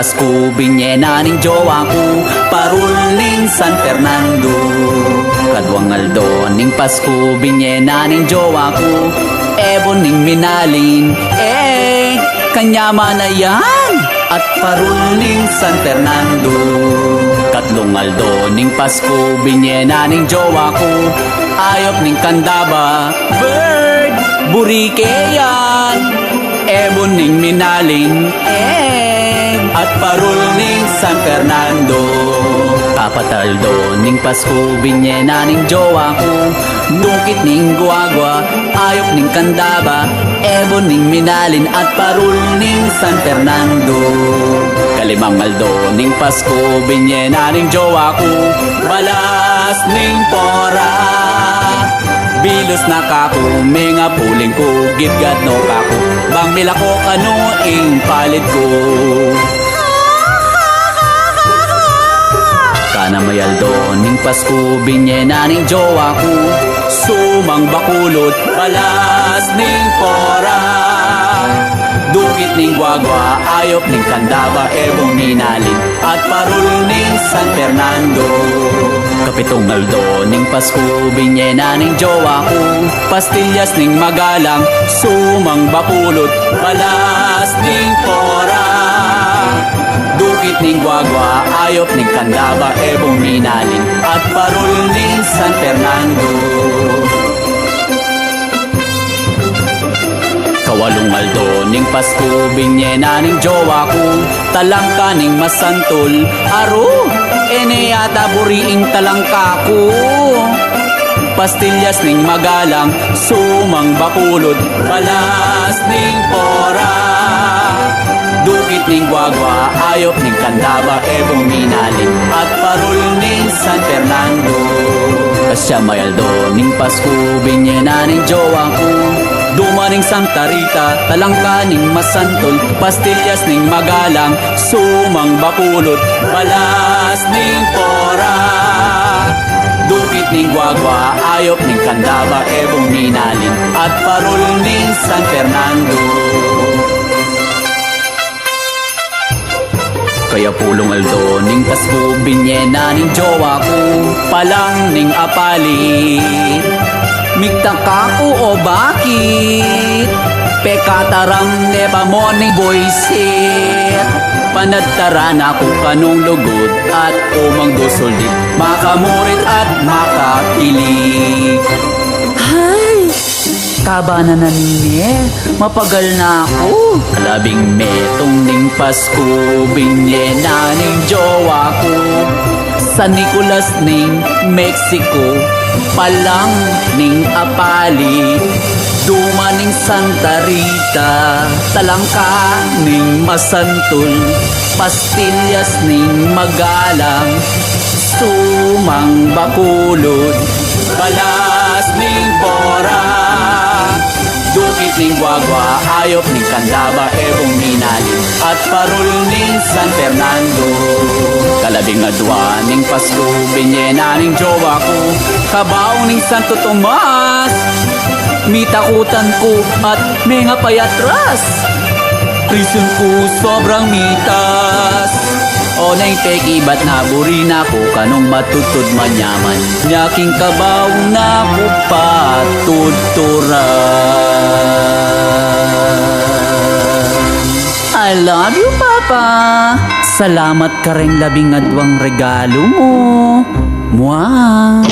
Pasko, binyena ning jowa ko, parul ning San Fernando. Kadwang aldo ning Pasko, binyena ning jowa ko, ebon ning minalin, kanya manayan, at parul ning San Fernando. Katlong aldo ning Pasko, binyena ning jowa ko, ayop ning Candaba, bird, burike yan, ebon ning minalin, at parul ning San Fernando. Kapataldo ning Pasko, binyena ning jowa ko, dungkit ning guagwa, ayop ning Candaba, ebon ning minalin, at parul ning San Fernando. Kalimang aldo ning Pasko, binyena ning jowa ko, balas ning pora, bilos na kako, mga puling ko, gitgat no kako, bang mila ko kano ing palit ko. Kana mayaldo ning Pasko, binyena ning jowa ko, sumang bakulot, balas ning pora, dukit ning guagwa, ayop ning Candaba, ebong minalin, at parul ning San Fernando. Kapitong aldo ning Pasko, binyena ning jowa ko, pastillas ning magalang, sumang bakulot, balas ning pora, dukit ning guagwa, ayop ning Candaba, ebong minalin, at parul ning San Fernando. Kawalong aldo ning Pasko, binyena ning jowa ko, talangka ning masantol, aro, yata buriing talangka ko. Pastillas ning magalang, sumang bakulot, balas ning pora, dukit ning guagwa, ayop ning Candaba, ebong minalin, at parul ning San Fernando. Kasya mayaldo ning Pasko, binyena ning jowa ko, duma ning Santa Rita, talangka ning masantol, pastillas ning magalang, sumang bakulot, balas ning pora, dukit ning guagwa, ayop ning Candaba, ebong minalin, at parul ning San Fernando. Kaya pulong aldo ning Pasko, binyena ning jowa ko, palang ning apalit, migtaka ko o bakit, pekataram neba mo ning boyset, panadtaran ako kanong lugod, at umang dosoldit, makamurit at makakilig. Hay! Kaba na nanine, mapagal na ako. Labing metong ning Pasko, binyena ning jowa ko, San Nicolas ning Mexico, palang ning apali, duma ning Santa Rita, talangka ning masantol, pastillas ning magalang, sumang bakulod, balas ning pora, dukit ning guagwa, ayop ning Candaba, ebong minalin, at parul ning San Fernando. Kalabing adwa ning Pasko, binyena ning jowa ko, kabaw ning Santo Tomas, mitakutan ko at mga payatras, prison ko sobrang mitas. O na'y teki, ba't naburi na ko kanong matutod manyaman, nyaking kabaw na ko patuturan. I love you, Papa. Salamat ka rin labing adwang regalo mo. Mwah!